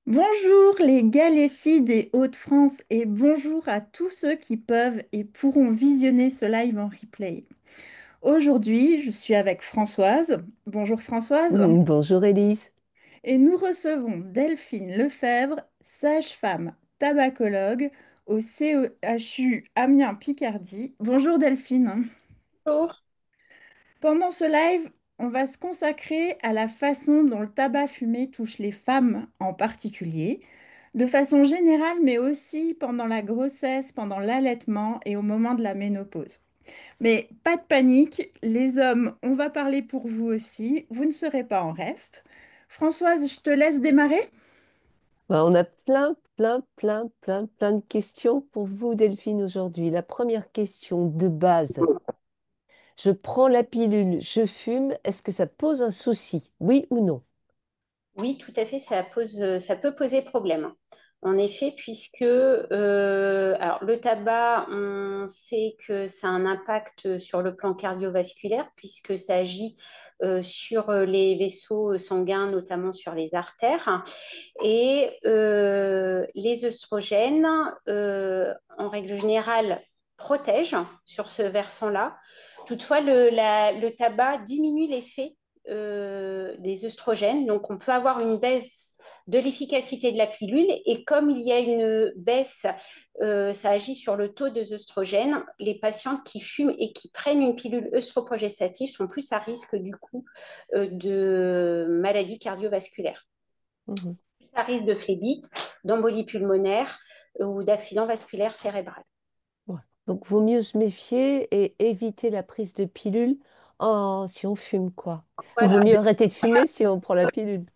Bonjour les gars, les filles des Hauts-de-France et bonjour à tous ceux qui peuvent et pourront visionner ce live en replay. Aujourd'hui, je suis avec Françoise. Bonjour Françoise. Bonjour Élise. Et nous recevons Delphine Lefebvre, sage-femme tabacologue au CEHU Amiens-Picardie. Bonjour Delphine. Bonjour. Pendant ce live, on va se consacrer à la façon dont le tabac fumé touche les femmes en particulier, de façon générale, mais aussi pendant la grossesse, pendant l'allaitement et au moment de la ménopause. Mais pas de panique, les hommes, on va parler pour vous aussi, vous ne serez pas en reste. Françoise, je te laisse démarrer. On a plein de questions pour vous, Delphine, aujourd'hui. La première question de base. Je prends la pilule, je fume, est-ce que ça pose un souci? Oui ou non? Oui, tout à fait, ça peut poser problème. En effet, puisque alors, le tabac, on sait que ça a un impact sur le plan cardiovasculaire, puisque ça agit sur les vaisseaux sanguins, notamment sur les artères. Et les œstrogènes, en règle générale, protègent sur ce versant-là. Toutefois, le tabac diminue l'effet des œstrogènes. Donc, on peut avoir une baisse de l'efficacité de la pilule. Et comme il y a une baisse, ça agit sur le taux des œstrogènes. Les patientes qui fument et qui prennent une pilule œstroprogestative sont plus à risque du coup de maladies cardiovasculaires. Mhm. Plus à risque de phlébite, d'embolie pulmonaire ou d'accident vasculaire cérébral. Ouais. Donc, vaut mieux se méfier et éviter la prise de pilule si on fume, quoi. Ou vaut Voilà. mieux arrêter de fumer si on prend la pilule.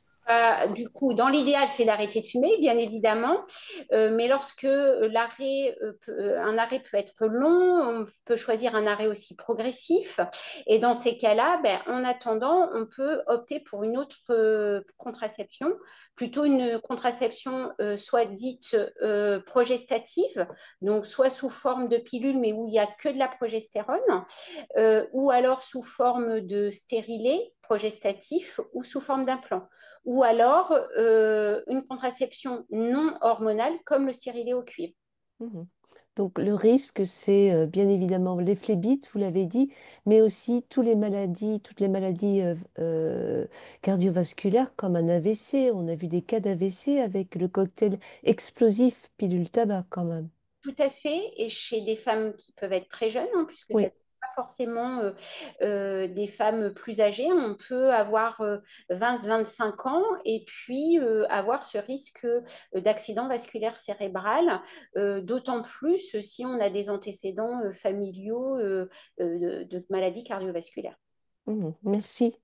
Du coup, dans l'idéal, c'est d'arrêter de fumer, bien évidemment. Mais lorsque un arrêt peut être long, on peut choisir un arrêt aussi progressif. Et dans ces cas-là, ben, en attendant, on peut opter pour une autre contraception, plutôt une contraception soit dite progestative, donc soit sous forme de pilule, mais où il n'y a que de la progestérone, ou alors sous forme de stérilet progestatif ou sous forme d'implant, ou alors une contraception non hormonale comme le stérilet au cuivre. Mhm. Donc, le risque, c'est bien évidemment les phlébites, vous l'avez dit, mais aussi toutes les maladies cardiovasculaires comme un AVC. On a vu des cas d'AVC avec le cocktail explosif pilule tabac quand même. Tout à fait, et chez des femmes qui peuvent être très jeunes, hein, puisque ça Oui. n'est pas forcément des femmes plus âgées, on peut avoir 20-25 ans et puis avoir ce risque d'accident vasculaire cérébral, d'autant plus si on a des antécédents familiaux de maladies cardiovasculaires. Mhm. Merci.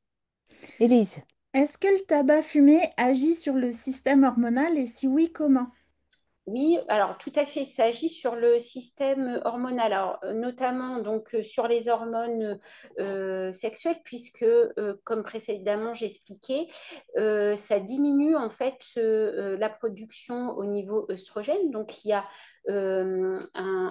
Élise. Est-ce que le tabac fumé agit sur le système hormonal et si oui, comment? Oui, alors tout à fait, il s'agit sur le système hormonal, alors, notamment donc sur les hormones sexuelles, puisque comme précédemment j'expliquais, ça diminue en fait la production au niveau œstrogène. Donc il y a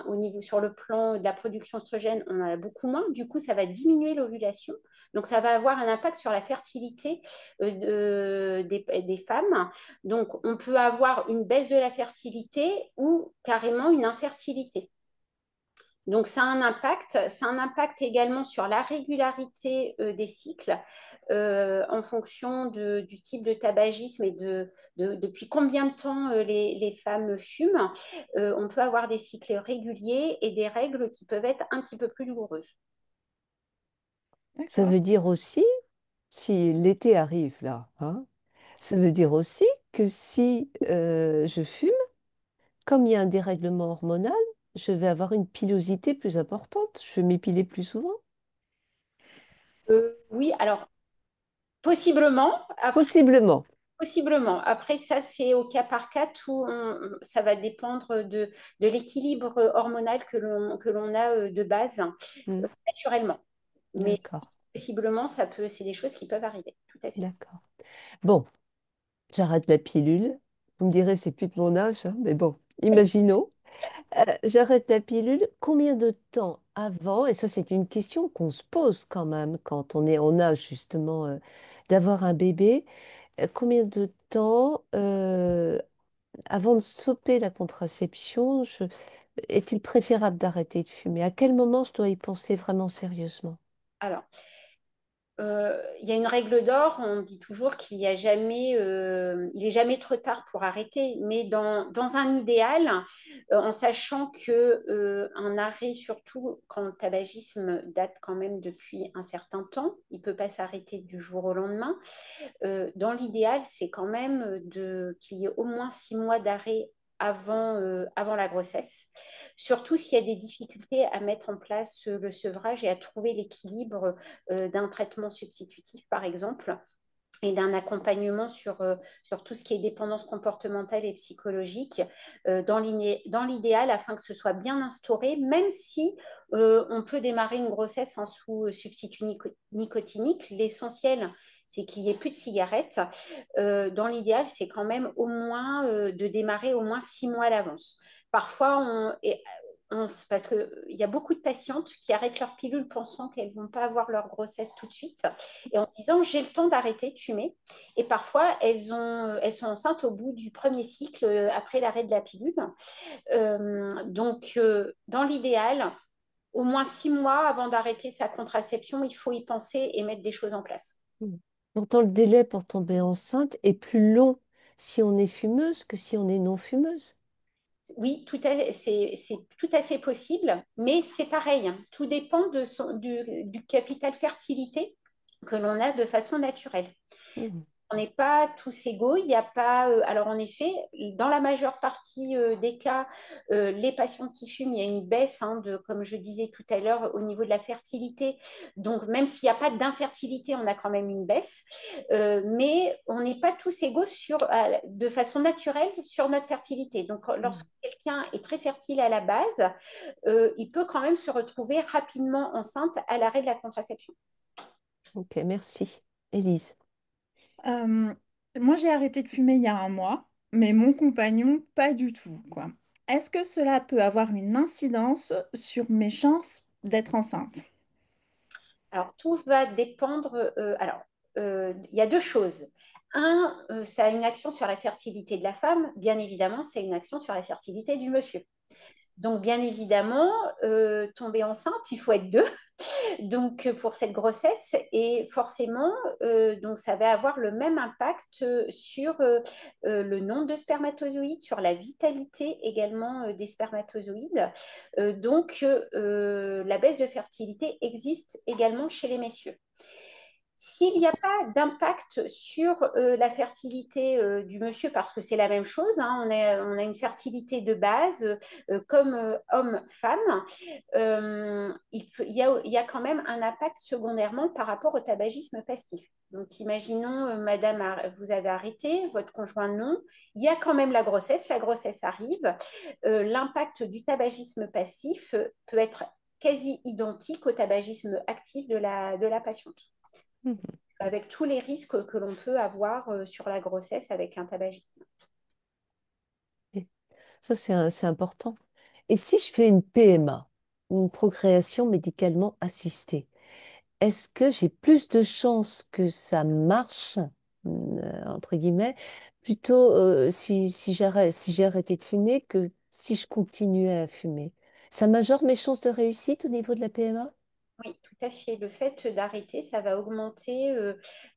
au niveau sur le plan de la production œstrogène, on en a beaucoup moins. Du coup, ça va diminuer l'ovulation. Donc ça va avoir un impact sur la fertilité des femmes. Donc, on peut avoir une baisse de la fertilité ou carrément une infertilité. Donc, ça a un impact également sur la régularité des cycles en fonction du type de tabagisme et depuis combien de temps les femmes fument. On peut avoir des cycles réguliers et des règles qui peuvent être un petit peu plus douloureuses. Ça D'accord. veut dire aussi, si l'été arrive là, hein, ça veut dire aussi que si je fume, comme il y a un dérèglement hormonal, je vais avoir une pilosité plus importante. Je vais m'épiler plus souvent. Oui, alors possiblement. Possiblement. Possiblement. Après, ça, c'est au cas par cas, ça va dépendre de l'équilibre hormonal que l'on a de base, Hmm. naturellement. Mais D'accord, possiblement, c'est des choses qui peuvent arriver, tout à fait. d'accord. Bon, j'arrête la pilule. Vous me direz, c'est plus de mon âge, hein, mais bon, imaginons. J'arrête la pilule. Combien de temps avant, et ça c'est une question qu'on se pose quand même quand on est en âge justement d'avoir un bébé, combien de temps avant de stopper la contraception, est-il préférable d'arrêter de fumer? À quel moment je dois y penser vraiment sérieusement? Alors, il y a une règle d'or, on dit toujours qu'il y a jamais, il est jamais trop tard pour arrêter, mais dans un idéal, en sachant que un arrêt, surtout quand le tabagisme date quand même depuis un certain temps, il peut pas s'arrêter du jour au lendemain. Dans l'idéal, c'est quand même qu'il y ait au moins 6 mois d'arrêt avant la grossesse, surtout s'il y a des difficultés à mettre en place le sevrage et à trouver l'équilibre d'un traitement substitutif, par exemple, et d'un accompagnement sur tout ce qui est dépendance comportementale et psychologique dans l'idéal afin que ce soit bien instauré, même si on peut démarrer une grossesse en sous substitut nicotinique. L'essentiel, c'est qu'il n'y ait plus de cigarettes. Dans l'idéal, c'est quand même au moins de démarrer au moins 6 mois à l'avance. Parfois, parce qu'il y a beaucoup de patientes qui arrêtent leur pilule pensant qu'elles ne vont pas avoir leur grossesse tout de suite et en se disant j'ai le temps d'arrêter de fumer. Et parfois, elles sont enceintes au bout du premier cycle après l'arrêt de la pilule. Dans l'idéal, au moins 6 mois avant d'arrêter sa contraception, il faut y penser et mettre des choses en place. Hmm. Pourtant, le délai pour tomber enceinte est plus long si on est fumeuse que si on est non fumeuse. Oui, c'est tout à fait possible, mais c'est pareil, hein. Tout dépend du capital fertilité que l'on a de façon naturelle. Hmm. On n'est pas tous égaux. Il n'y a pas. Alors, en effet, dans la majeure partie des cas, les patients qui fument, il y a une baisse, hein, comme je disais tout à l'heure, au niveau de la fertilité. Donc, même s'il n'y a pas d'infertilité, on a quand même une baisse. Mais on n'est pas tous égaux de façon naturelle sur notre fertilité. Donc, Hmm. lorsque quelqu'un est très fertile à la base, il peut quand même se retrouver rapidement enceinte à l'arrêt de la contraception. Ok, merci. Élise. Euh, Moi, j'ai arrêté de fumer il y a un mois, mais mon compagnon, pas du tout, quoi. Est-ce que cela peut avoir une incidence sur mes chances d'être enceinte? Alors, tout va dépendre. Il y a deux choses. Un, ça a une action sur la fertilité de la femme. Bien évidemment, c'est une action sur la fertilité du monsieur. Donc, bien évidemment, tomber enceinte, il faut être deux. Donc, pour cette grossesse, et forcément, donc ça va avoir le même impact sur le nombre de spermatozoïdes, sur la vitalité également des spermatozoïdes. La baisse de fertilité existe également chez les messieurs. S'il n'y a pas d'impact sur la fertilité du monsieur, parce que c'est la même chose, hein, on a une fertilité de base comme homme-femme, il y a quand même un impact secondairement par rapport au tabagisme passif. Donc, imaginons, madame, vous avez arrêté, votre conjoint non, il y a quand même la grossesse arrive, l'impact du tabagisme passif peut être quasi identique au tabagisme actif de la patiente Mhm. avec tous les risques que l'on peut avoir sur la grossesse avec un tabagisme. Et ça, c'est important. Et si je fais une PMA, une procréation médicalement assistée, est-ce que j'ai plus de chances que ça marche, entre guillemets, plutôt si j'ai arrêté de fumer que si je continuais à fumer? Ça majore mes chances de réussite au niveau de la PMA? Oui, tout à fait. Le fait d'arrêter, ça va augmenter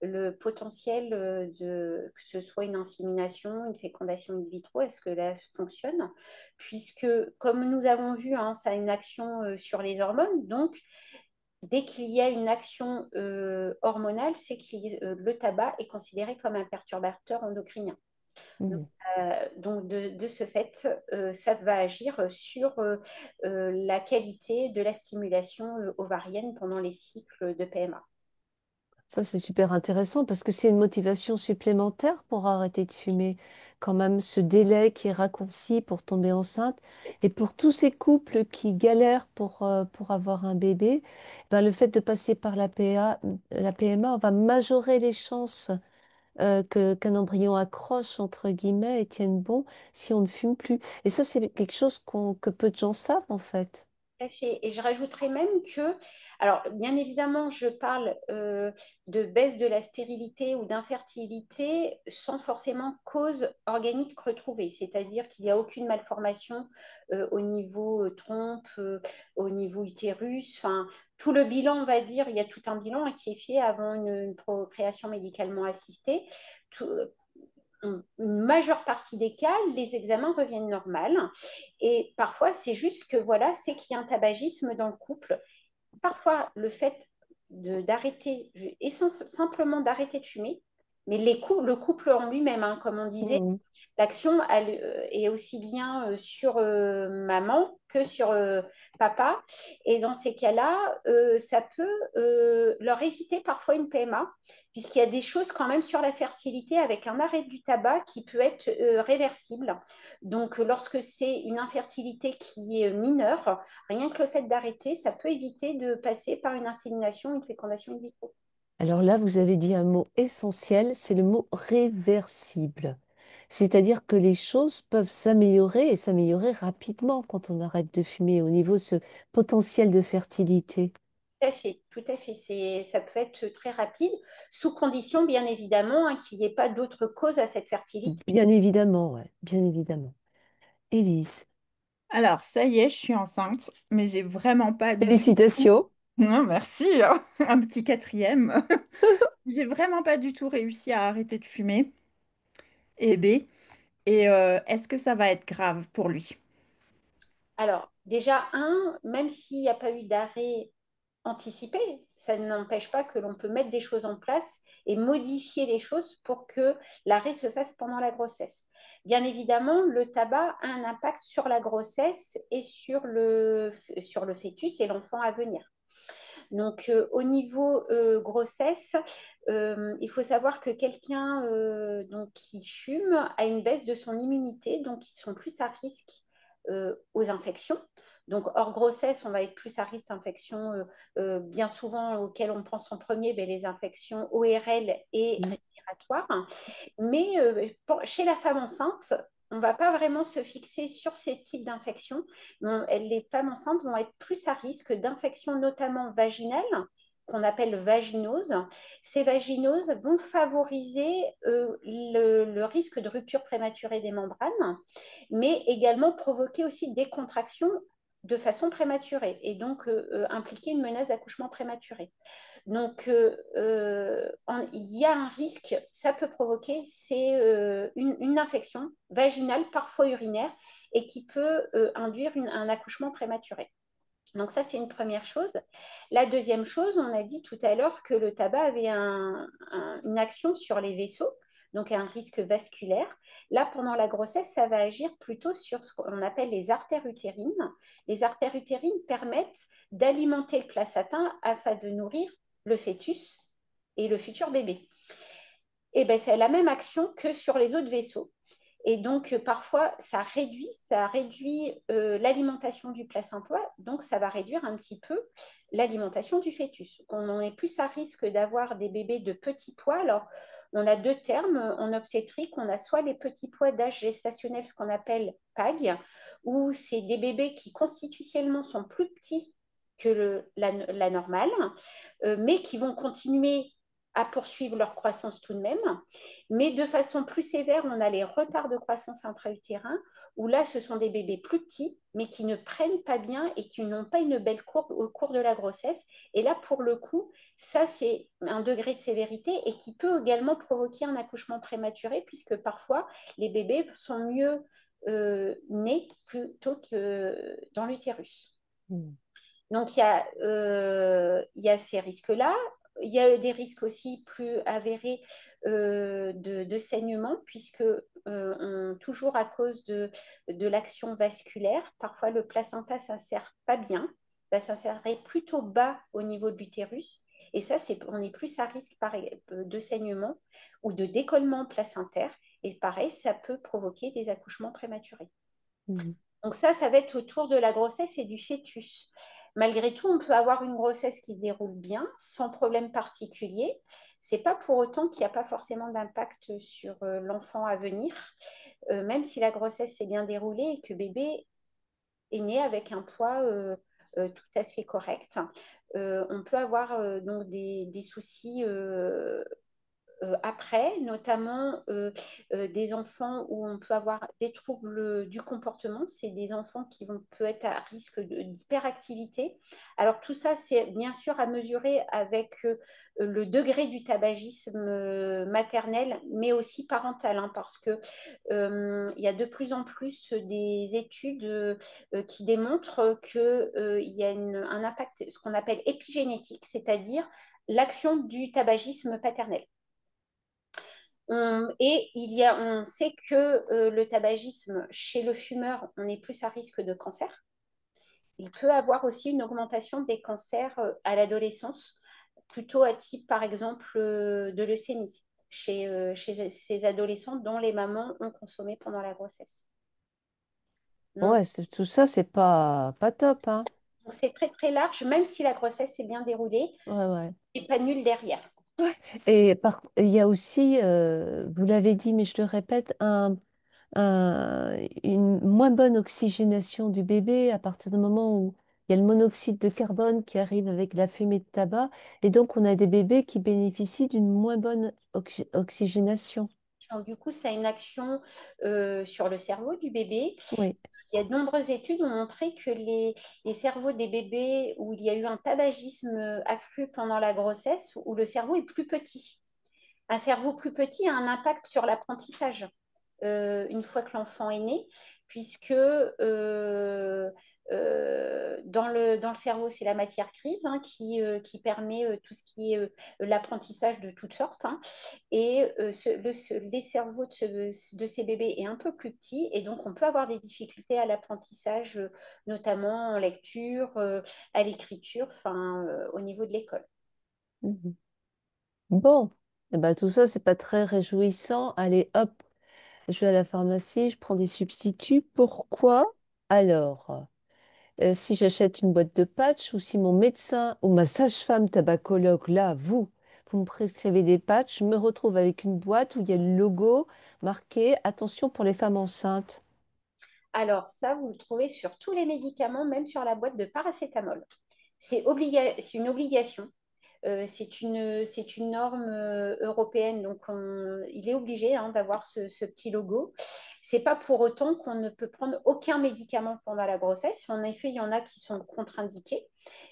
le potentiel que ce soit une insémination, une fécondation in vitro, est-ce que là fonctionne? Puisque, comme nous avons vu, hein, ça a une action sur les hormones. Donc, dès qu'il y a une action hormonale, c'est que le tabac est considéré comme un perturbateur endocrinien. Mhm. De ce fait, ça va agir sur la qualité de la stimulation ovarienne pendant les cycles de PMA. Ça, c'est super intéressant parce que c'est une motivation supplémentaire pour arrêter de fumer. Quand même, ce délai qui est raccourci pour tomber enceinte. Et pour tous ces couples qui galèrent pour avoir un bébé, ben, le fait de passer par la PMA, on va majorer les chances qu'un embryon accroche, entre guillemets, et tienne bon si on ne fume plus. Et ça, c'est quelque chose que peu de gens savent, en fait. Tout à fait. Et je rajouterais même que, alors bien évidemment, je parle de baisse de la stérilité ou d'infertilité sans forcément cause organique retrouvée, c'est-à-dire qu'il n'y a aucune malformation au niveau trompe, au niveau utérus, enfin tout le bilan, on va dire, il y a tout un bilan hein, qui est fait avant une procréation médicalement assistée. Tout, une majeure partie des cas, les examens reviennent normaux. Et parfois, c'est juste que voilà, c'est qu'il y a un tabagisme dans le couple. Parfois, le fait d'arrêter, simplement d'arrêter de fumer, mais le couple en lui-même, hein, comme on disait, Mhm. l'action est aussi bien sur maman que sur papa. Et dans ces cas-là, ça peut leur éviter parfois une PMA, puisqu'il y a des choses quand même sur la fertilité avec un arrêt du tabac qui peut être réversible. Donc, lorsque c'est une infertilité qui est mineure, rien que le fait d'arrêter, ça peut éviter de passer par une insémination, une fécondation in vitro. Alors là, vous avez dit un mot essentiel, c'est le mot réversible. C'est-à-dire que les choses peuvent s'améliorer et s'améliorer rapidement quand on arrête de fumer au niveau de ce potentiel de fertilité. Tout à fait, tout à fait. Ça peut être très rapide, sous condition, bien évidemment, hein, qu'il n'y ait pas d'autres causes à cette fertilité. Bien évidemment, ouais, bien évidemment. Élise, Alors, ça y est, je suis enceinte, mais j'ai vraiment pas du tout. félicitations. Non, merci, hein. Un petit quatrième. J'ai vraiment pas du tout réussi à arrêter de fumer. Et B. Et est-ce que ça va être grave pour lui? Alors, déjà, même s'il n'y a pas eu d'arrêt anticipé, ça n'empêche pas que l'on peut mettre des choses en place et modifier les choses pour que l'arrêt se fasse pendant la grossesse. Bien évidemment, le tabac a un impact sur la grossesse et sur le fœtus et l'enfant à venir. Donc, au niveau grossesse, il faut savoir que quelqu'un donc, qui fume a une baisse de son immunité, donc ils sont plus à risque aux infections. Donc, hors grossesse, on va être plus à risque d'infections bien souvent auxquelles on pense en premier, ben, les infections ORL et Mm. respiratoires. Mais chez la femme enceinte, on ne va pas vraiment se fixer sur ces types d'infections. Les femmes enceintes vont être plus à risque d'infections, notamment vaginales, qu'on appelle vaginoses. Ces vaginoses vont favoriser le risque de rupture prématurée des membranes, mais également provoquer aussi des contractions de façon prématurée et donc impliquer une menace d'accouchement prématuré. Donc, il y a un risque, ça peut provoquer, c'est une infection vaginale, parfois urinaire, et qui peut induire un accouchement prématuré. Donc ça, c'est une première chose. La deuxième chose, on a dit tout à l'heure que le tabac avait une action sur les vaisseaux, donc un risque vasculaire. Là, pendant la grossesse, ça va agir plutôt sur ce qu'on appelle les artères utérines. Les artères utérines permettent d'alimenter le placenta afin de nourrir le fœtus et le futur bébé. Et ben, c'est la même action que sur les autres vaisseaux. Et donc, parfois, ça réduit l'alimentation du placenta, donc ça va réduire un petit peu l'alimentation du fœtus. On est plus à risque d'avoir des bébés de petits poids. Alors, on a deux termes en obstétrique. On a soit les petits poids d'âge gestationnel, ce qu'on appelle PAG, où c'est des bébés qui constitutionnellement sont plus petits que la normale, mais qui vont continuer à poursuivre leur croissance tout de même. Mais de façon plus sévère, on a les retards de croissance intra-utérin, où là, ce sont des bébés plus petits, mais qui ne prennent pas bien et qui n'ont pas une belle courbe au cours de la grossesse. Et là, pour le coup, ça, c'est un degré de sévérité et qui peut également provoquer un accouchement prématuré, puisque parfois, les bébés sont mieux nés plutôt que dans l'utérus. Mm. Donc, il y a ces risques-là. Il y a des risques aussi plus avérés de saignement, puisque toujours à cause de l'action vasculaire, parfois le placenta ne s'insère pas bien, va s'insérer plutôt bas au niveau de l'utérus. Et ça, on est plus à risque de saignement ou de décollement placentaire. Et pareil, ça peut provoquer des accouchements prématurés. Mm. Donc ça va être autour de la grossesse et du fœtus. Malgré tout, on peut avoir une grossesse qui se déroule bien, sans problème particulier. C'est pas pour autant qu'il n'y a pas forcément d'impact sur l'enfant à venir, même si la grossesse s'est bien déroulée et que bébé est né avec un poids tout à fait correct. On peut avoir donc des soucis après, notamment des enfants où on peut avoir des troubles du comportement. C'est des enfants qui vont peut être à risque d'hyperactivité. Alors tout ça, c'est bien sûr à mesurer avec le degré du tabagisme maternel, mais aussi parental, hein, parce que il y a de plus en plus des études qui démontrent qu'il y a un impact, ce qu'on appelle épigénétique, c'est-à-dire l'action du tabagisme paternel. On sait que le tabagisme chez le fumeur, on est plus à risque de cancer. Il peut avoir aussi une augmentation des cancers à l'adolescence, plutôt à type par exemple de leucémie chez ces adolescents dont les mamans ont consommé pendant la grossesse. Donc, Ouais, tout ça, c'est pas top, hein. c'est très très large, même si la grossesse s'est bien déroulée, Ouais, ouais. et pas nul derrière. Ouais. Il y a aussi, vous l'avez dit, mais je le répète, une moins bonne oxygénation du bébé à partir du moment où il y a le monoxyde de carbone qui arrive avec la fumée de tabac. Et donc, on a des bébés qui bénéficient d'une moins bonne oxygénation. Donc, du coup, ça a une action sur le cerveau du bébé. Oui. Il y a de nombreuses études ont montré que les cerveaux des bébés où il y a eu un tabagisme accru pendant la grossesse, où le cerveau est plus petit. Un cerveau plus petit a un impact sur l'apprentissage une fois que l'enfant est né, puisque dans le cerveau, c'est la matière grise hein, qui permet tout ce qui est l'apprentissage de toutes sortes. Hein. Et les cerveaux de ces bébés est un peu plus petit, et donc on peut avoir des difficultés à l'apprentissage, notamment en lecture, à l'écriture, enfin, au niveau de l'école. Mhm. Bon, eh ben, tout ça, c'est pas très réjouissant. Allez, hop, je vais à la pharmacie, je prends des substituts. Pourquoi? Alors, si j'achète une boîte de patchs ou si mon médecin ou ma sage-femme tabacologue, là, vous me prescrivez des patchs, je me retrouve avec une boîte où il y a le logo marqué Attention pour les femmes enceintes. Alors ça, vous le trouvez sur tous les médicaments, même sur la boîte de paracétamol. C'est une obligation. C'est une norme européenne, donc il est obligé hein, d'avoir ce petit logo. C'est pas pour autant qu'on ne peut prendre aucun médicament pendant la grossesse. En effet, il y en a qui sont contre-indiqués,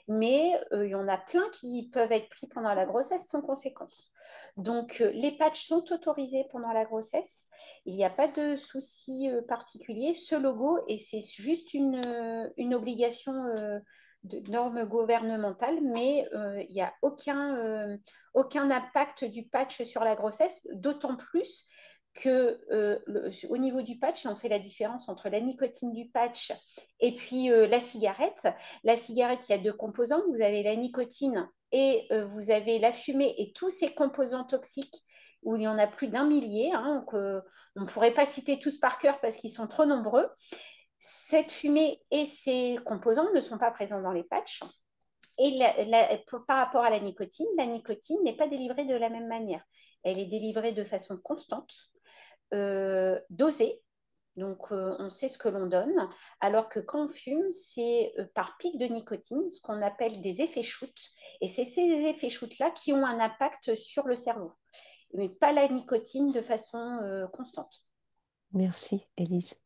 mais il y en a plein qui peuvent être pris pendant la grossesse sans conséquence. Donc, les patchs sont autorisés pendant la grossesse. Il n'y a pas de souci particulier. Ce logo, et c'est juste une obligation de normes gouvernementales, mais il n'y a aucun impact du patch sur la grossesse, d'autant plus que au niveau du patch, on fait la différence entre la nicotine du patch et puis la cigarette. La cigarette, il y a deux composants. Vous avez la nicotine et vous avez la fumée et tous ces composants toxiques où il y en a plus d'1 millier. Hein, donc, on ne pourrait pas citer tous par cœur parce qu'ils sont trop nombreux. Cette fumée et ces composants ne sont pas présents dans les patchs. Et par rapport à la nicotine n'est pas délivrée de la même manière. Elle est délivrée de façon constante, dosée. Donc, on sait ce que l'on donne. Alors que quand on fume, c'est par pic de nicotine, ce qu'on appelle des effets shoot. Et c'est ces effets shoot-là qui ont un impact sur le cerveau, mais pas la nicotine de façon constante. Merci, Élise.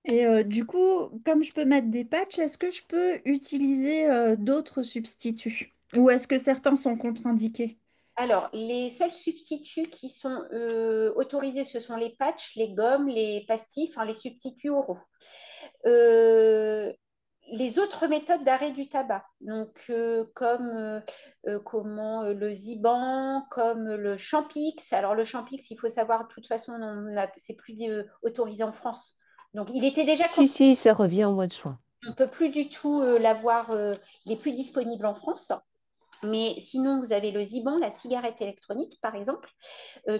Et du coup, comme je peux mettre des patchs, est-ce que je peux utiliser d'autres substituts? Ou est-ce que certains sont contre-indiqués? Alors, les seuls substituts qui sont autorisés, ce sont les patchs, les gommes, les pastilles, enfin les substituts oraux. Euh, les autres méthodes d'arrêt du tabac, donc comme le Ziban, comme le Champix. Alors le Champix, il faut savoir, de toute façon, c'est plus autorisé en France. Donc il était déjà Si, si, ça revient au mois de juin. on ne peut plus du tout l'avoir, il n'est plus disponible en France. Mais sinon, vous avez le Ziban, la cigarette électronique, par exemple.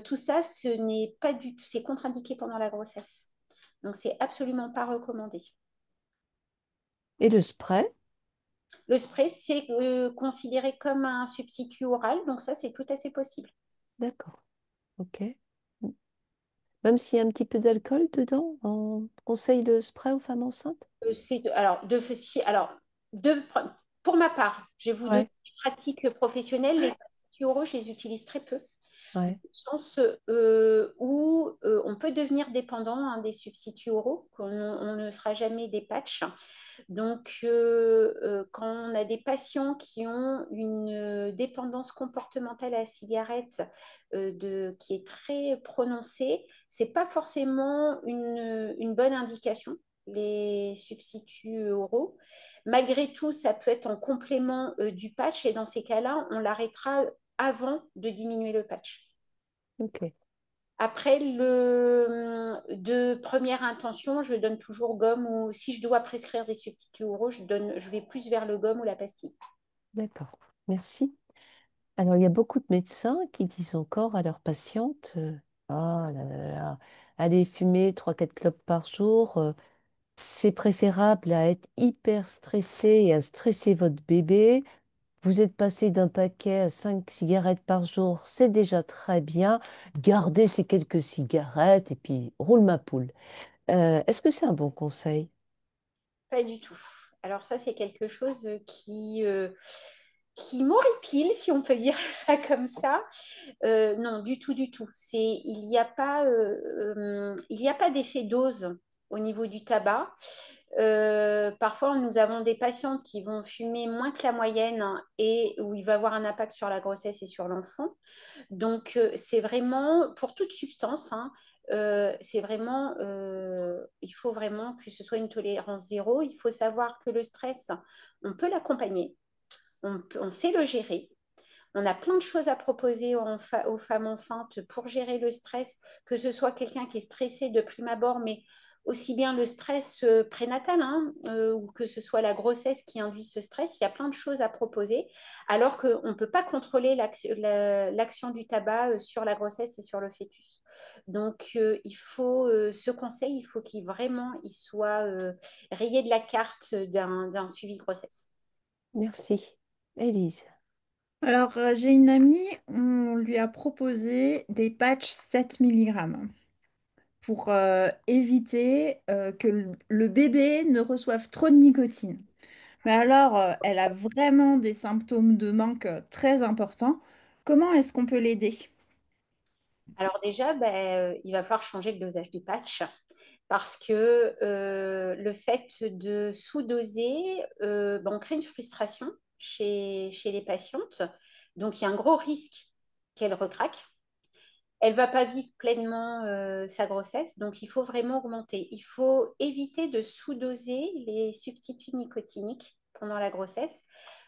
Tout ça, ce n'est pas du tout, c'est contre-indiqué pendant la grossesse. Donc, c'est absolument pas recommandé. Et le spray? Le spray, c'est considéré comme un substitut oral, donc ça, c'est tout à fait possible. D'accord, ok. Même s'il y a un petit peu d'alcool dedans, on conseille le spray aux femmes enceintes? Alors, De, pour ma part, je vais vous donner Ouais, des pratiques professionnelles. Les substituts oraux, je les utilise très peu. ouais, Au sens où on peut devenir dépendant des substituts oraux, on ne sera jamais des patchs. Donc, quand on a des patients qui ont une dépendance comportementale à la cigarette qui est très prononcée, c'est pas forcément une bonne indication, les substituts oraux. Malgré tout, ça peut être en complément du patch et dans ces cas-là, on l'arrêtera avant de diminuer le patch. ok. Après, de première intention, je donne toujours gomme ou si je dois prescrire des substituts oraux, je vais plus vers le gomme ou la pastille. D'accord. Merci. Alors, il y a beaucoup de médecins qui disent encore à leurs patientes, ah là là là, allez fumer 3 4 clopes par jour, c'est préférable à être hyper stressé et à stresser votre bébé. Vous êtes passé d'un paquet à 5 cigarettes par jour, c'est déjà très bien. Gardez ces quelques cigarettes et puis roule ma poule. Est-ce que c'est un bon conseil? Pas du tout. Alors ça, c'est quelque chose qui m'horripile, si on peut dire ça comme ça. Non, du tout, du tout. Il y a pas d'effet dose au niveau du tabac. Parfois, nous avons des patientes qui vont fumer moins que la moyenne et où il va avoir un impact sur la grossesse et sur l'enfant. Donc, c'est vraiment, pour toute substance, il faut vraiment que ce soit une tolérance zéro. Il faut savoir que le stress, on peut l'accompagner, on sait le gérer. On a plein de choses à proposer aux femmes enceintes pour gérer le stress, que ce soit quelqu'un qui est stressé de prime abord, mais aussi bien le stress prénatal, ou que ce soit la grossesse qui induit ce stress. Il y a plein de choses à proposer, alors qu'on ne peut pas contrôler l'action du tabac sur la grossesse et sur le fœtus. Donc, ce conseil, il faut qu'il vraiment il soit rayé de la carte d'un suivi de grossesse. Merci. Élise. Alors, j'ai une amie, on lui a proposé des patchs 7 milligrammes pour éviter que le bébé ne reçoive trop de nicotine. Mais alors, elle a vraiment des symptômes de manque très importants. Comment est-ce qu'on peut l'aider? Alors déjà, il va falloir changer le dosage du patch parce que le fait de sous-doser, on crée une frustration chez les patientes. Donc, il y a un gros risque qu'elle recraque. Elle ne va pas vivre pleinement sa grossesse, donc il faut vraiment augmenter. Il faut éviter de sous-doser les substituts nicotiniques pendant la grossesse,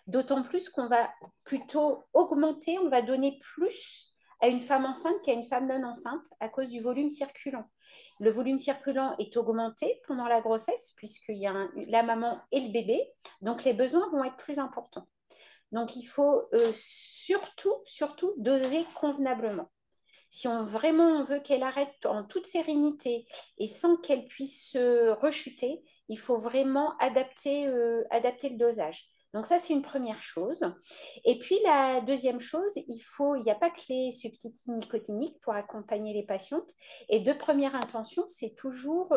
d'autant plus qu'on va plutôt augmenter, on va donner plus à une femme enceinte qu'à une femme non enceinte à cause du volume circulant. Le volume circulant est augmenté pendant la grossesse puisqu'il y a la maman et le bébé, donc les besoins vont être plus importants. Donc il faut surtout doser convenablement. Si vraiment on veut qu'elle arrête en toute sérénité et sans qu'elle puisse rechuter, il faut vraiment adapter le dosage. Donc ça, c'est une première chose. Et puis la deuxième chose, il n'y a pas que les substituts nicotiniques pour accompagner les patientes. Et de première intention, c'est toujours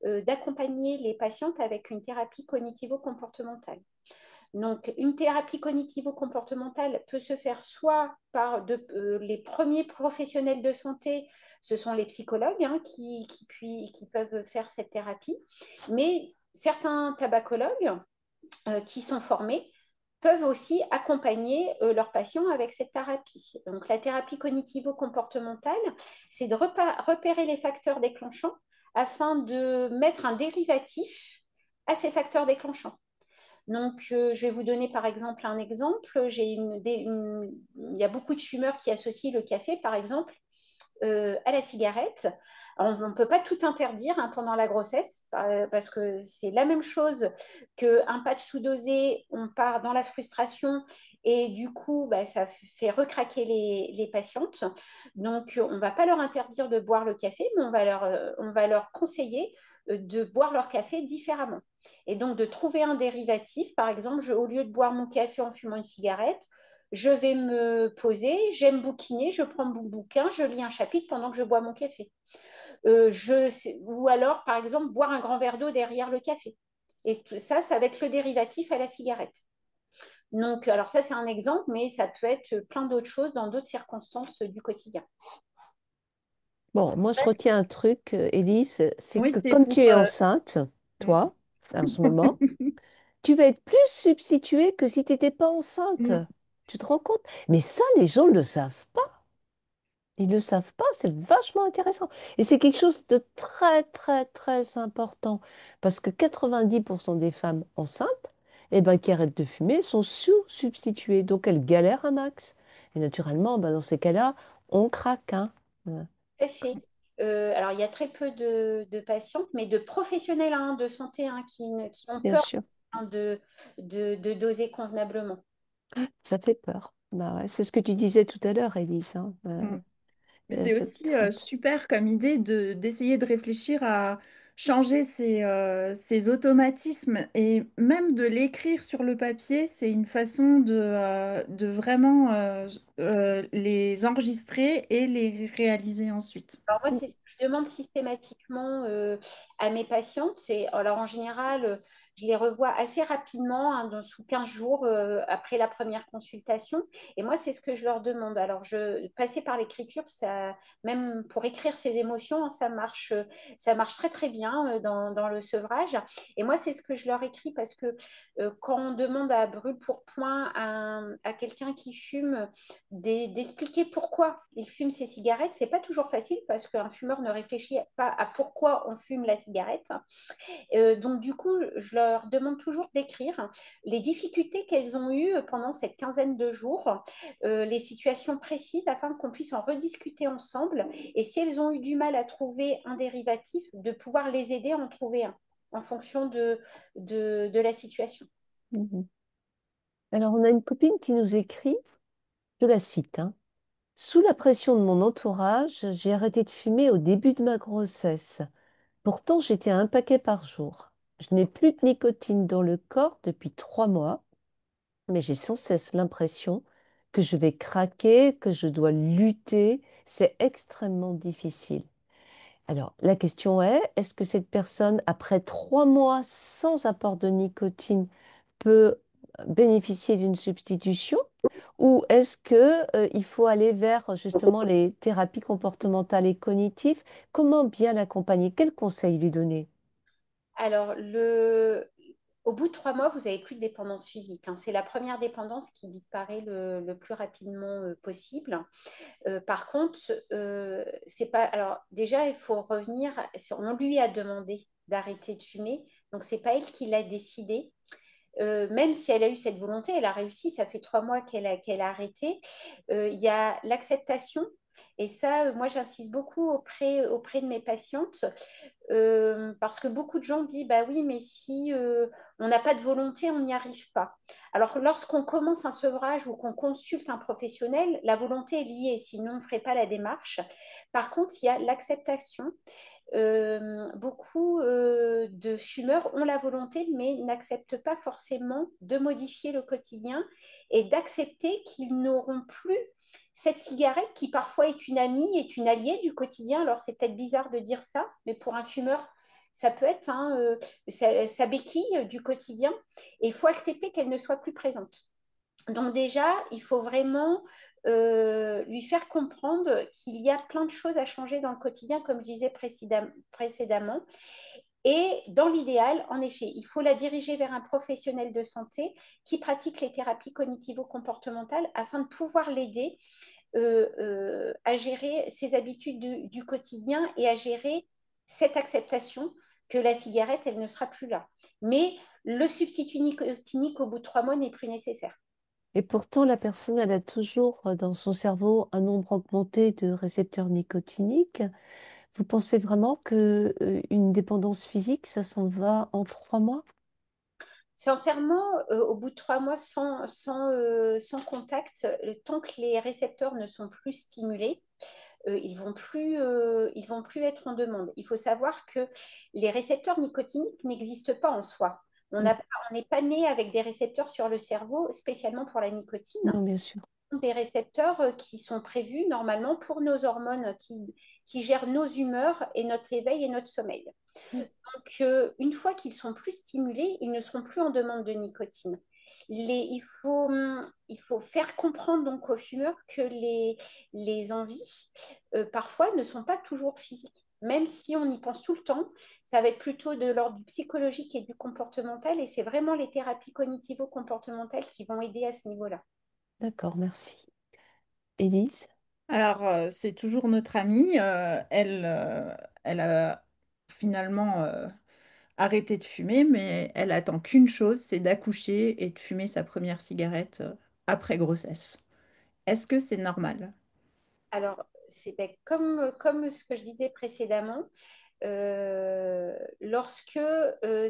d'accompagner les patientes avec une thérapie cognitivo-comportementale. Donc, une thérapie cognitivo-comportementale peut se faire soit par les premiers professionnels de santé, ce sont les psychologues qui peuvent faire cette thérapie, mais certains tabacologues qui sont formés peuvent aussi accompagner leurs patients avec cette thérapie. Donc, la thérapie cognitivo-comportementale, c'est de repérer les facteurs déclenchants afin de mettre un dérivatif à ces facteurs déclenchants. Donc, je vais vous donner par exemple un exemple. Il y a beaucoup de fumeurs qui associent le café, par exemple, à la cigarette. On ne peut pas tout interdire pendant la grossesse parce que c'est la même chose qu'un patch sous-dosé. On part dans la frustration et du coup, ça fait recraquer les patientes. Donc, on ne va pas leur interdire de boire le café, mais on va leur conseiller de boire leur café différemment. Et donc, de trouver un dérivatif. Par exemple, au lieu de boire mon café en fumant une cigarette, je vais me poser, j'aime bouquiner, je prends mon bouquin, je lis un chapitre pendant que je bois mon café. Ou alors, par exemple, boire un grand verre d'eau derrière le café. Et tout ça, ça va être le dérivatif à la cigarette. Donc, alors ça, c'est un exemple, mais ça peut être plein d'autres choses dans d'autres circonstances du quotidien. Bon, moi, je retiens un truc, Élise, c'est Oui, que c'est comme pour... tu es enceinte, Mm. toi, en ce moment, tu vas être plus substituée que si tu n'étais pas enceinte. Mm. Tu te rends compte? Mais ça, les gens ne le savent pas. Ils ne le savent pas, c'est vachement intéressant. Et c'est quelque chose de très, très, très important. Parce que 90% des femmes enceintes, eh ben, qui arrêtent de fumer, sont sous-substituées. Donc, elles galèrent un max. Et naturellement, ben, dans ces cas-là, on craque, hein. Voilà. Tout à fait. Alors, il y a très peu de patientes, mais de professionnels hein, de santé hein, qui ont Bien peur sûr, hein, de doser convenablement. ça fait peur. Bah ouais, c'est ce que tu disais tout à l'heure, Elise, hein. Mm. Mais c'est Cette aussi crainte. super comme idée d'essayer de réfléchir à changer ces automatismes et même de l'écrire sur le papier, c'est une façon de vraiment les enregistrer et les réaliser ensuite. Alors moi, c'est ce que je demande systématiquement à mes patientes. Alors en général, je les revois assez rapidement, hein, sous 15 jours après la première consultation. Et moi, c'est ce que je leur demande. Alors, passer par l'écriture, ça, même pour écrire ses émotions, hein, ça marche très très bien dans le sevrage. Et moi, c'est ce que je leur écris parce que quand on demande à brûle pour point à quelqu'un qui fume d'expliquer pourquoi il fume ses cigarettes, c'est pas toujours facile parce qu'un fumeur ne réfléchit pas à pourquoi on fume la cigarette. Donc du coup, je leur demande toujours d'écrire les difficultés qu'elles ont eues pendant cette quinzaine de jours, les situations précises afin qu'on puisse en rediscuter ensemble et si elles ont eu du mal à trouver un dérivatif, de pouvoir les aider à en trouver un en fonction de la situation. Mhm. Alors, on a une copine qui nous écrit, je la cite, hein. Sous la pression de mon entourage, j'ai arrêté de fumer au début de ma grossesse. Pourtant, j'étais à un paquet par jour. Je n'ai plus de nicotine dans le corps depuis 3 mois, mais j'ai sans cesse l'impression que je vais craquer, que je dois lutter. C'est extrêmement difficile. Alors, la question est, est-ce que cette personne, après 3 mois sans apport de nicotine, peut bénéficier d'une substitution? Ou est-ce que, il faut aller vers justement les thérapies comportementales et cognitives? Comment bien l'accompagner? Quels conseils lui donner? Alors, au bout de 3 mois, vous n'avez plus de dépendance physique, hein. C'est la première dépendance qui disparaît le plus rapidement possible. Par contre, c'est pas. Alors, déjà, il faut revenir. On lui a demandé d'arrêter de fumer, donc c'est pas elle qui l'a décidé. Même si elle a eu cette volonté, elle a réussi. Ça fait 3 mois qu'elle a arrêté. Il y a l'acceptation. Et ça, moi, j'insiste beaucoup auprès de mes patientes parce que beaucoup de gens disent, bah oui, mais si on n'a pas de volonté, on n'y arrive pas. Alors, lorsqu'on commence un sevrage ou qu'on consulte un professionnel, la volonté est liée, sinon on ne ferait pas la démarche. Par contre, il y a l'acceptation. Beaucoup de fumeurs ont la volonté, mais n'acceptent pas forcément de modifier le quotidien et d'accepter qu'ils n'auront plus cette cigarette qui parfois est une amie, est une alliée du quotidien. Alors c'est peut-être bizarre de dire ça, mais pour un fumeur, ça peut être hein, sa béquille du quotidien. Et il faut accepter qu'elle ne soit plus présente. Donc déjà, il faut vraiment lui faire comprendre qu'il y a plein de choses à changer dans le quotidien, comme je disais précédemment. Et dans l'idéal, en effet, il faut la diriger vers un professionnel de santé qui pratique les thérapies cognitivo-comportementales afin de pouvoir l'aider à gérer ses habitudes du quotidien et à gérer cette acceptation que la cigarette, elle ne sera plus là. Mais le substitut nicotinique au bout de 3 mois n'est plus nécessaire. Et pourtant, la personne, elle a toujours dans son cerveau un nombre augmenté de récepteurs nicotiniques. Vous pensez vraiment que, une dépendance physique, ça s'en va en 3 mois? Sincèrement, au bout de 3 mois sans contact, tant que les récepteurs ne sont plus stimulés, ils vont plus être en demande. Il faut savoir que les récepteurs nicotiniques n'existent pas en soi. Mm. On n'est pas né avec des récepteurs sur le cerveau spécialement pour la nicotine. Non, bien sûr. des récepteurs qui sont prévus normalement pour nos hormones qui gèrent nos humeurs et notre éveil et notre sommeil. Donc, une fois qu'ils sont plus stimulés, ils ne seront plus en demande de nicotine. Il faut faire comprendre donc aux fumeurs que les envies, parfois, ne sont pas toujours physiques. Même si on y pense tout le temps, ça va être plutôt de l'ordre du psychologique et du comportemental. Et c'est vraiment les thérapies cognitivo-comportementales qui vont aider à ce niveau-là. D'accord, merci. Élise? Alors, c'est toujours notre amie. Elle a finalement arrêté de fumer, mais elle attend qu'une chose, c'est d'accoucher et de fumer sa première cigarette après grossesse. Est-ce que c'est normal? Alors, c'est ben, comme ce que je disais précédemment, lorsque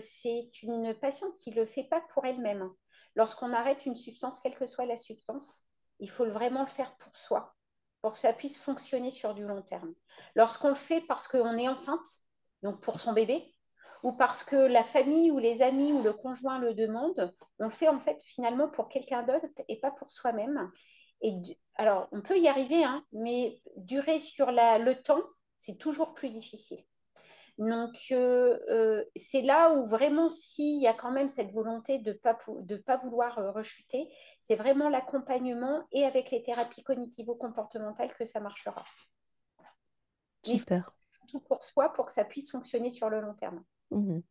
c'est une patiente qui ne le fait pas pour elle-même, hein. Lorsqu'on arrête une substance, quelle que soit la substance, il faut vraiment le faire pour soi, pour que ça puisse fonctionner sur du long terme. Lorsqu'on le fait parce qu'on est enceinte, donc pour son bébé, ou parce que la famille ou les amis ou le conjoint le demandent, on le fait en fait finalement pour quelqu'un d'autre et pas pour soi-même. Alors, on peut y arriver, hein, mais durer sur le temps, c'est toujours plus difficile. Donc, c'est là où vraiment, s'il y a quand même cette volonté de pas vouloir rechuter, c'est vraiment l'accompagnement et avec les thérapies cognitivo-comportementales que ça marchera. Mais il faut Super. tout pour soi pour que ça puisse fonctionner sur le long terme. Mhm.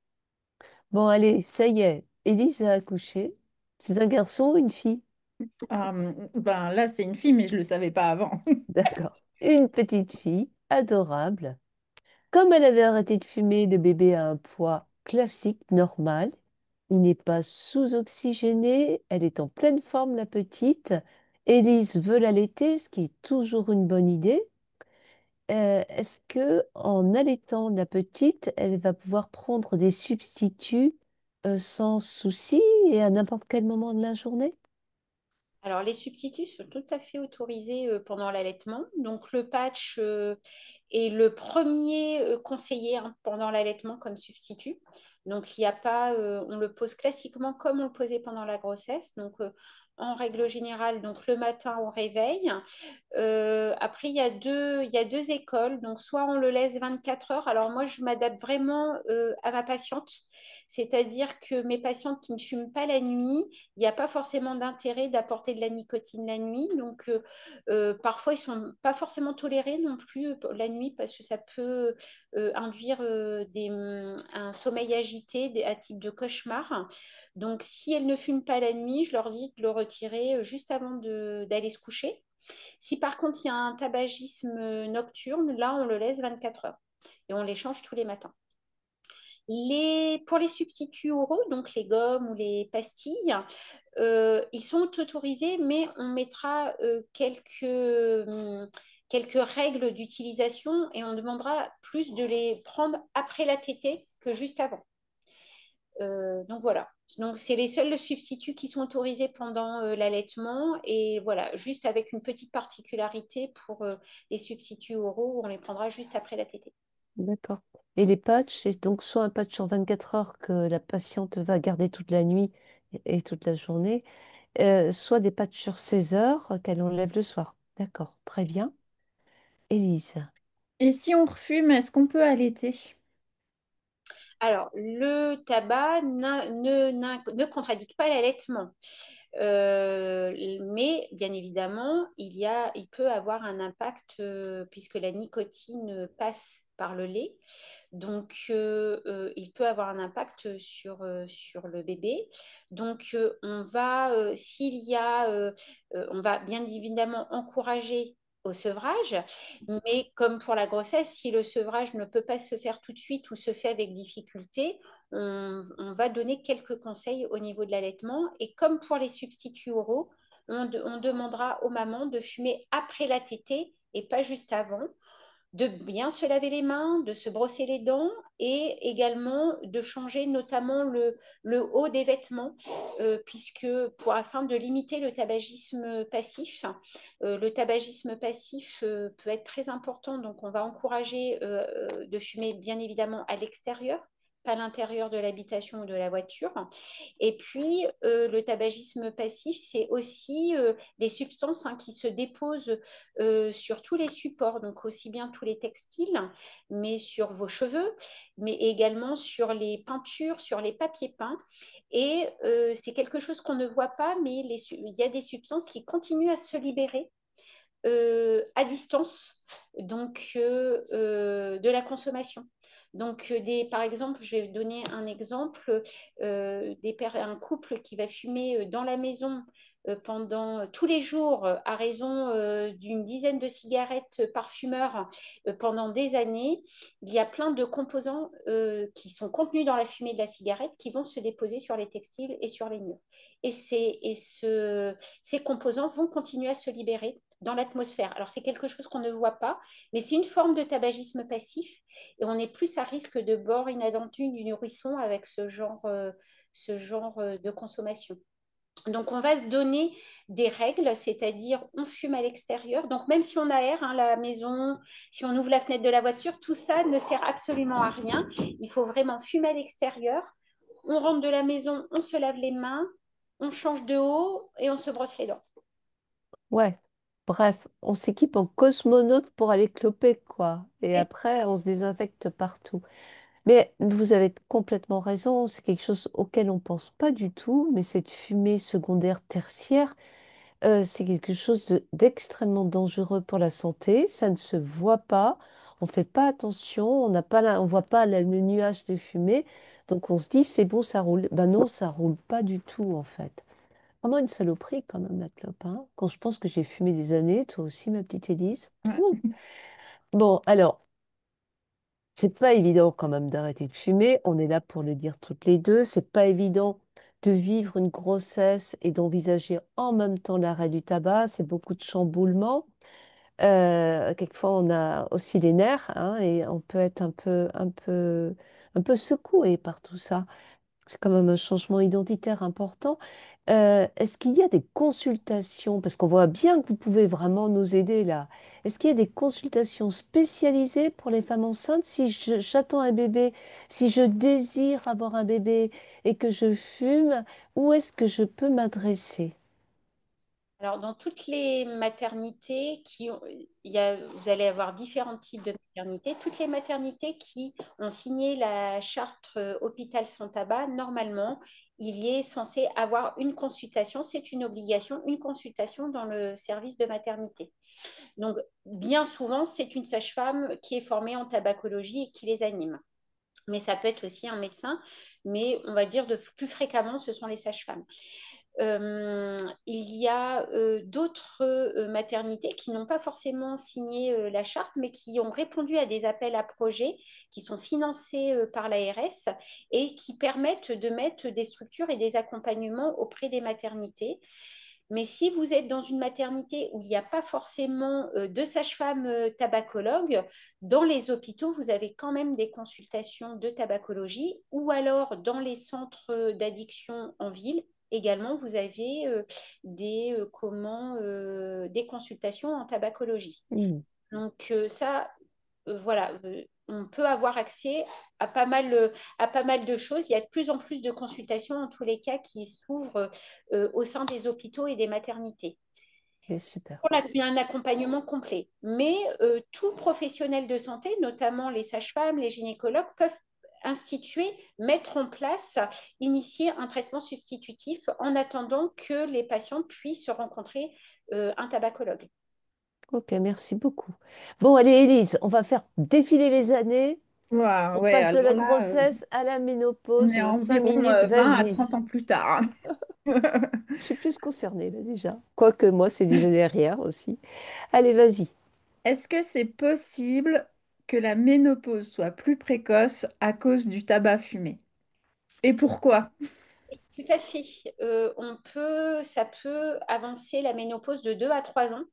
Bon, allez, ça y est. Élise a accouché. C'est un garçon ou une fille? Ben là, c'est une fille, mais je ne le savais pas avant. D'accord. Une petite fille, adorable. Comme elle avait arrêté de fumer, le bébé a un poids classique, normal. Il n'est pas sous-oxygéné. Elle est en pleine forme, la petite. Élise veut l'allaiter, ce qui est toujours une bonne idée. Est-ce que en allaitant la petite, elle va pouvoir prendre des substituts sans souci et à n'importe quel moment de la journée? Alors, les substituts sont tout à fait autorisés pendant l'allaitement. Donc, le patch est le premier conseillé, hein, pendant l'allaitement comme substitut. Donc, il n'y a pas, on le pose classiquement comme on le posait pendant la grossesse. Donc, en règle générale, donc le matin au réveil. Après, il y a deux écoles. Donc, soit on le laisse 24 heures. Alors, moi, je m'adapte vraiment à ma patiente. C'est-à-dire que mes patientes qui ne fument pas la nuit, il n'y a pas forcément d'intérêt d'apporter de la nicotine la nuit. Donc, parfois, ils ne sont pas forcément tolérés non plus la nuit parce que ça peut induire un sommeil agité, un type de cauchemar. Donc, si elles ne fument pas la nuit, je leur dis de le retirer juste avant d'aller se coucher. Si par contre il y a un tabagisme nocturne, là on le laisse 24 heures et on les change tous les matins. Pour les substituts oraux, donc les gommes ou les pastilles, ils sont autorisés, mais on mettra quelques règles d'utilisation et on demandera plus de les prendre après la tétée que juste avant. Donc voilà. Donc c'est les seuls substituts qui sont autorisés pendant l'allaitement et voilà, juste avec une petite particularité pour les substituts oraux, on les prendra juste après la tétée. D'accord. Et les patchs, c'est donc soit un patch sur 24 heures que la patiente va garder toute la nuit et toute la journée, soit des patchs sur 16 heures qu'elle enlève le soir. D'accord, très bien. Élise. Et si on refume, est-ce qu'on peut allaiter? Alors, le tabac ne contradict pas l'allaitement. Mais bien évidemment, il peut avoir un impact puisque la nicotine passe par le lait. Donc, il peut avoir un impact sur le bébé. Donc, on va bien évidemment encourager au sevrage, mais comme pour la grossesse, si le sevrage ne peut pas se faire tout de suite ou se fait avec difficulté, on va donner quelques conseils au niveau de l'allaitement. Et comme pour les substituts oraux, on demandera aux mamans de fumer après la tétée et pas juste avant, de bien se laver les mains, de se brosser les dents et également de changer notamment le haut des vêtements, puisque afin de limiter le tabagisme passif, le tabagisme passif peut être très important, donc on va encourager de fumer bien évidemment à l'extérieur, pas l'intérieur de l'habitation ou de la voiture. Et puis, le tabagisme passif, c'est aussi des substances qui se déposent sur tous les supports, donc aussi bien tous les textiles, mais sur vos cheveux, mais également sur les peintures, sur les papiers peints. Et c'est quelque chose qu'on ne voit pas, mais il y a des substances qui continuent à se libérer à distance de la consommation. Donc, par exemple, je vais donner un exemple, un couple qui va fumer dans la maison pendant tous les jours à raison d'une dizaine de cigarettes par fumeur pendant des années, il y a plein de composants qui sont contenus dans la fumée de la cigarette qui vont se déposer sur les textiles et sur les murs. Ces composants vont continuer à se libérer dans l'atmosphère. Alors, c'est quelque chose qu'on ne voit pas, mais c'est une forme de tabagisme passif et on est plus à risque de bord inattendu du nourrisson avec ce genre de consommation. Donc, on va se donner des règles, c'est-à-dire on fume à l'extérieur. Donc, même si on aère la maison, si on ouvre la fenêtre de la voiture, tout ça ne sert absolument à rien. Il faut vraiment fumer à l'extérieur. On rentre de la maison, on se lave les mains, on change de haut et on se brosse les dents. Ouais. Bref, on s'équipe en cosmonaute pour aller cloper, quoi. Et Et après, on se désinfecte partout. Mais vous avez complètement raison, c'est quelque chose auquel on pense pas du tout, mais cette fumée secondaire, tertiaire, c'est quelque chose d'extrêmement dangereux pour la santé. Ça ne se voit pas, on fait pas attention, on n'a pas on voit pas le nuage de fumée, donc on se dit c'est bon, ça roule. Ben non, ça roule pas du tout en fait. Vraiment une saloperie quand même la clope, hein. Quand je pense que j'ai fumé des années, toi aussi ma petite Élise. ouais. Bon, alors. C'est pas évident quand même d'arrêter de fumer. On est là pour le dire toutes les deux. C'est pas évident de vivre une grossesse et d'envisager en même temps l'arrêt du tabac. C'est beaucoup de chamboulements. Quelquefois, on a aussi les nerfs, hein, et on peut être un peu secoué par tout ça. C'est quand même un changement identitaire important. Est-ce qu'il y a des consultations, parce qu'on voit bien que vous pouvez vraiment nous aider là, est-ce qu'il y a des consultations spécialisées pour les femmes enceintes si j'attends un bébé, si je désire avoir un bébé et que je fume, où est-ce que je peux m'adresser? alors, dans toutes les maternités vous allez avoir différents types de maternités. Toutes les maternités qui ont signé la charte hôpital sans tabac, normalement, il y est censé avoir une consultation. C'est une obligation, une consultation dans le service de maternité. Donc, bien souvent, c'est une sage-femme qui est formée en tabacologie et qui les anime. Mais ça peut être aussi un médecin, mais on va dire de plus fréquemment, ce sont les sages-femmes. Il y a d'autres maternités qui n'ont pas forcément signé la charte, mais qui ont répondu à des appels à projets qui sont financés par l'ARS et qui permettent de mettre des structures et des accompagnements auprès des maternités. Mais si vous êtes dans une maternité où il n'y a pas forcément de sage-femme tabacologue, dans les hôpitaux, vous avez quand même des consultations de tabacologie ou alors dans les centres d'addiction en ville. Également, vous avez des consultations en tabacologie. Hmm. Donc ça, voilà, on peut avoir accès à pas mal de choses. Il y a de plus en plus de consultations, en tous les cas, qui s'ouvrent au sein des hôpitaux et des maternités. Ok, super. Il y a un accompagnement complet. Mais tout professionnel de santé, notamment les sages-femmes, les gynécologues, peuvent instituer, mettre en place, initier un traitement substitutif en attendant que les patients puissent rencontrer un tabacologue. Ok, merci beaucoup. Bon, allez, Élise, on va faire défiler les années. Ouah, On ouais, passe de alors la là, grossesse à la on ménopause. est On a 5 minutes, 20 à vas-y. 30 ans plus tard. Je suis plus concernée là déjà. Quoique moi, c'est déjà derrière aussi. Allez, vas-y. Est-ce que c'est possible que la ménopause soit plus précoce à cause du tabac fumé? Et pourquoi? Tout à fait. Ça peut avancer la ménopause de 2 à 3 ans.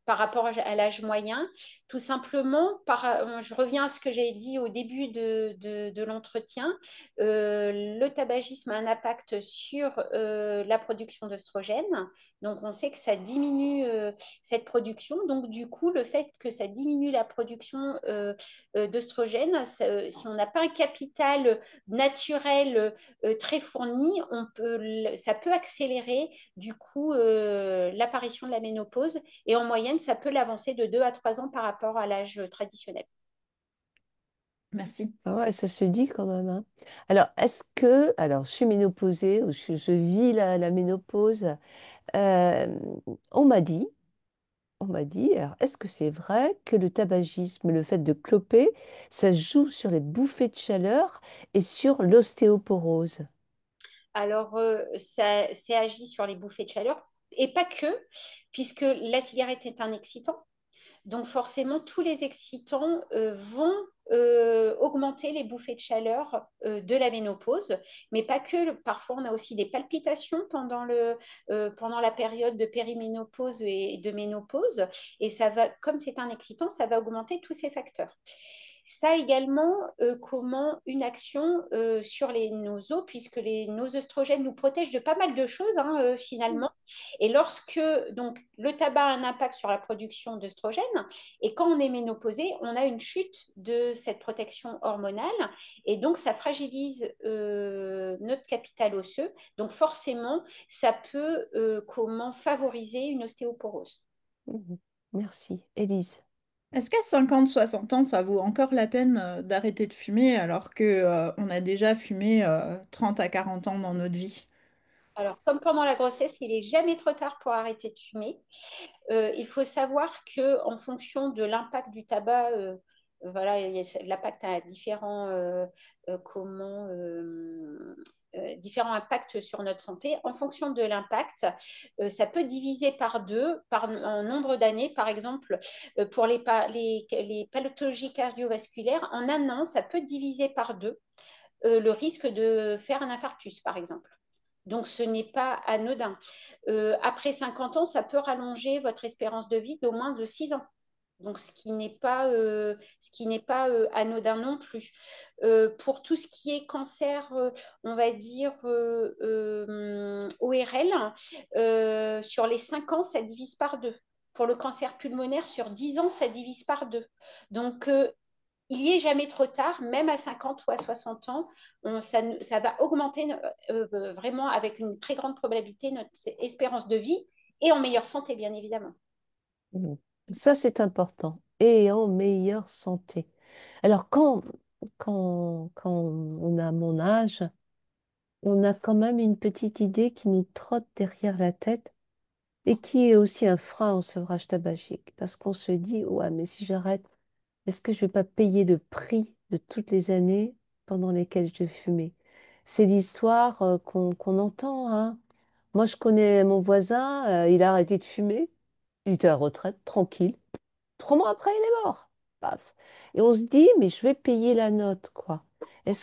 par rapport à l'âge moyen, tout simplement, je reviens à ce que j'ai dit au début de l'entretien, le tabagisme a un impact sur la production d'œstrogène, donc on sait que ça diminue cette production, donc du coup, le fait que ça diminue la production d'œstrogène, si on n'a pas un capital naturel très fourni, ça peut accélérer du coup l'apparition de la ménopause et en moyenne, ça peut l'avancer de 2 à 3 ans par rapport à l'âge traditionnel. Merci. Ah ouais, ça se dit quand même, hein. Alors, je suis ménopausée, ou je vis la ménopause. euh, on m'a dit, alors, est-ce que c'est vrai que le tabagisme, le fait de cloper, ça joue sur les bouffées de chaleur et sur l'ostéoporose? Alors, ça agit sur les bouffées de chaleur et pas que, puisque la cigarette est un excitant. Donc forcément, tous les excitants vont augmenter les bouffées de chaleur de la ménopause, mais pas que. Parfois, on a aussi des palpitations pendant la période de périménopause et de ménopause. Et ça va, comme c'est un excitant, ça va augmenter tous ces facteurs. Ça également, comment une action sur nos os, puisque nos oestrogènes nous protègent de pas mal de choses finalement. Et lorsque donc, le tabac a un impact sur la production d'œstrogènes, et quand on est ménopausé, on a une chute de cette protection hormonale, et donc ça fragilise notre capital osseux. Donc forcément, ça peut favoriser une ostéoporose. Mhm. Merci. Élise. Est-ce qu'à 50, 60 ans, ça vaut encore la peine d'arrêter de fumer alors que, on a déjà fumé 30 à 40 ans dans notre vie? Alors, comme pendant la grossesse, il n'est jamais trop tard pour arrêter de fumer. Il faut savoir que en fonction de l'impact du tabac, voilà, l'impact a différents impacts sur notre santé. En fonction de l'impact, ça peut diviser par deux en nombre d'années. Par exemple, pour les pathologies cardiovasculaires, en un an, ça peut diviser par deux le risque de faire un infarctus, par exemple. Donc, ce n'est pas anodin. Après 50 ans, ça peut rallonger votre espérance de vie d'au moins de 6 ans. Donc, ce qui n'est pas anodin non plus. Pour tout ce qui est cancer, on va dire ORL, sur les 5 ans, ça divise par deux. Pour le cancer pulmonaire, sur 10 ans, ça divise par deux. Donc, il n'y est jamais trop tard, même à 50 ou à 60 ans, ça va augmenter vraiment avec une très grande probabilité notre espérance de vie et en meilleure santé, bien évidemment. Mhm. Ça, c'est important. Et en meilleure santé. Alors, quand on a mon âge, on a quand même une petite idée qui nous trotte derrière la tête et qui est aussi un frein au sevrage tabagique. Parce qu'on se dit, ouais, mais si j'arrête, est-ce que je vais pas payer le prix de toutes les années pendant lesquelles je fumais? C'est l'histoire qu'on entend, hein. Moi, je connais mon voisin, il a arrêté de fumer, il était à la retraite, tranquille. 3 mois après, il est mort. Paf. Et on se dit, mais je vais payer la note, quoi. Il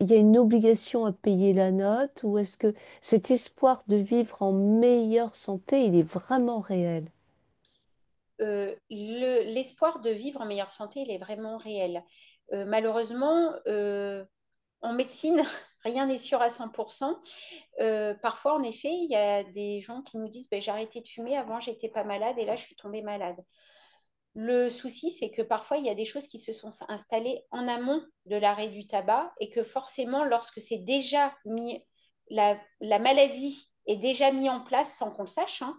y a une obligation à payer la note ou est-ce que cet espoir de vivre en meilleure santé, il est vraiment réel? L'espoir de vivre en meilleure santé, il est vraiment réel. Malheureusement, en médecine, rien n'est sûr à 100%. Parfois, en effet, il y a des gens qui nous disent, ben, j'ai arrêté de fumer, avant j'étais pas malade et là je suis tombée malade. Le souci, c'est que parfois, il y a des choses qui se sont installées en amont de l'arrêt du tabac et que forcément, lorsque c'est déjà mis, la maladie est déjà mise en place sans qu'on le sache, hein,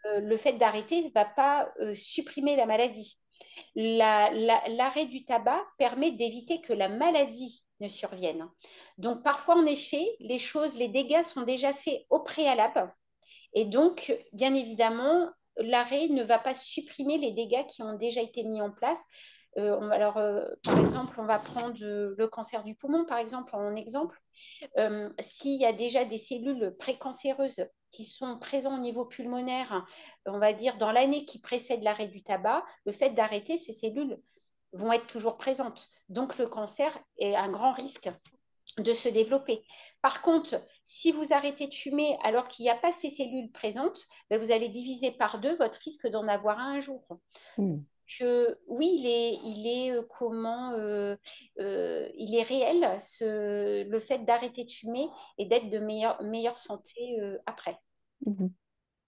le fait d'arrêter ne va pas supprimer la maladie. L'arrêt du tabac permet d'éviter que la maladie ne survienne. Donc parfois, en effet, les dégâts sont déjà faits au préalable. Et donc, bien évidemment, l'arrêt ne va pas supprimer les dégâts qui ont déjà été mis en place. Par exemple, on va prendre le cancer du poumon, par exemple, en exemple. S'il y a déjà des cellules précancéreuses qui sont présentes au niveau pulmonaire, on va dire dans l'année qui précède l'arrêt du tabac, le fait d'arrêter, ces cellules vont être toujours présentes. Donc le cancer est un grand risque de se développer. Par contre, si vous arrêtez de fumer alors qu'il n'y a pas ces cellules présentes, ben, vous allez diviser par deux votre risque d'en avoir un jour. Hmm. Que oui, il est réel le fait d'arrêter de fumer et d'être de meilleure santé après. Mhm.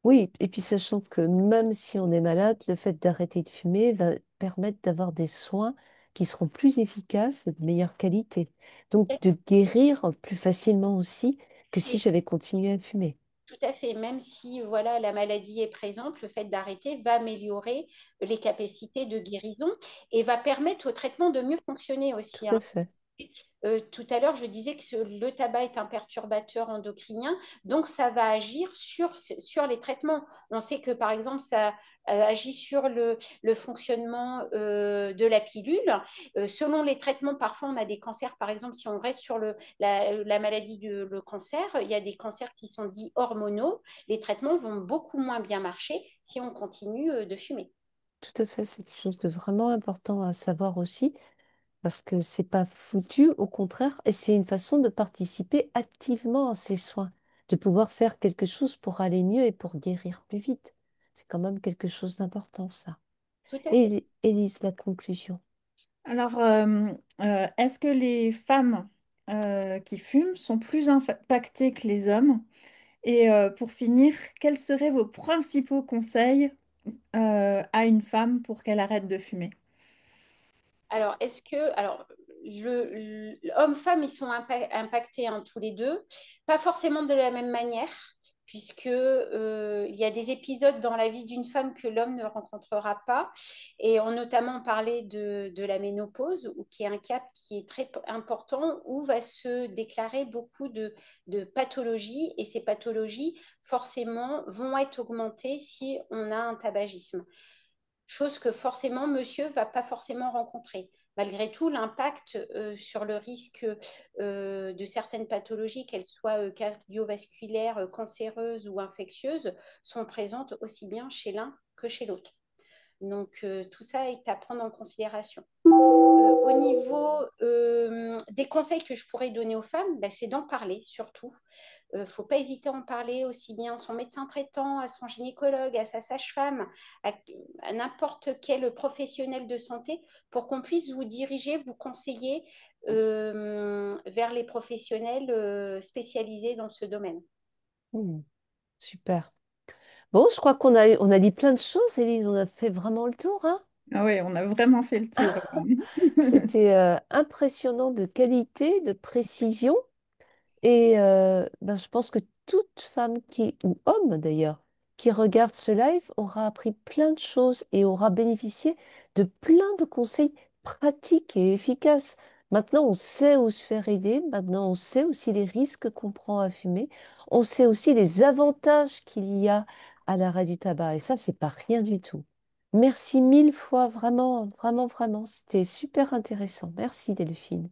Oui, et puis sachant que même si on est malade, le fait d'arrêter de fumer va permettre d'avoir des soins qui seront plus efficaces et de meilleure qualité. Donc de guérir plus facilement aussi que si Et j'avais continué à fumer. tout à fait, même si voilà, la maladie est présente, le fait d'arrêter va améliorer les capacités de guérison et va permettre au traitement de mieux fonctionner Tout aussi, à hein. fait. Tout à l'heure, je disais que le tabac est un perturbateur endocrinien, donc ça va agir sur les traitements. On sait que, par exemple, ça agit sur le fonctionnement de la pilule. Selon les traitements, parfois, on a des cancers, par exemple, si on reste sur la maladie le cancer, il y a des cancers qui sont dits hormonaux. Les traitements vont beaucoup moins bien marcher si on continue de fumer. Tout à fait. C'est quelque chose de vraiment important à savoir aussi. Parce que c'est pas foutu, au contraire, et c'est une façon de participer activement à ces soins, de pouvoir faire quelque chose pour aller mieux et pour guérir plus vite. C'est quand même quelque chose d'important, ça. Tout à fait. Et Élise, la conclusion. Alors, est-ce que les femmes qui fument sont plus impactées que les hommes? Et pour finir, quels seraient vos principaux conseils à une femme pour qu'elle arrête de fumer? Alors, homme-femme, ils sont impactés hein, tous les deux, pas forcément de la même manière, puisque il y a des épisodes dans la vie d'une femme que l'homme ne rencontrera pas, et on notamment parlé de la ménopause, ou qui est un cap qui est très important, où va se déclarer beaucoup de pathologies, et ces pathologies forcément vont être augmentées si on a un tabagisme, chose que forcément monsieur va pas forcément rencontrer. Malgré tout, l'impact sur le risque de certaines pathologies, qu'elles soient cardiovasculaires, cancéreuses ou infectieuses, sont présentes aussi bien chez l'un que chez l'autre. Donc tout ça est à prendre en considération. Au niveau des conseils que je pourrais donner aux femmes, ben, c'est d'en parler surtout. Il ne faut pas hésiter à en parler aussi bien à son médecin traitant, à son gynécologue, à sa sage-femme, à n'importe quel professionnel de santé pour qu'on puisse vous diriger, vous conseiller vers les professionnels spécialisés dans ce domaine. Hmm, super. Bon, je crois on a dit plein de choses, Élise. On a fait vraiment le tour, hein? Ah oui, on a vraiment fait le tour. C'était impressionnant de qualité, de précision. Et ben, je pense que toute femme ou homme d'ailleurs, qui regarde ce live aura appris plein de choses et aura bénéficié de plein de conseils pratiques et efficaces. Maintenant, on sait où se faire aider. Maintenant, on sait aussi les risques qu'on prend à fumer. On sait aussi les avantages qu'il y a à l'arrêt du tabac. Et ça, c'est pas rien du tout. Merci mille fois, vraiment, vraiment, vraiment. C'était super intéressant. Merci, Delphine.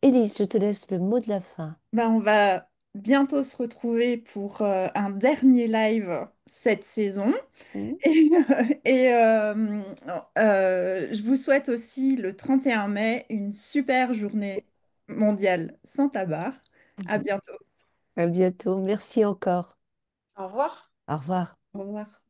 Élise, je te laisse le mot de la fin. Ben, on va bientôt se retrouver pour un dernier live cette saison. Hmm. Et je vous souhaite aussi le 31 mai une super journée mondiale sans tabac. À Mhm. bientôt. À bientôt. Merci encore. Au revoir. Au revoir. Au revoir.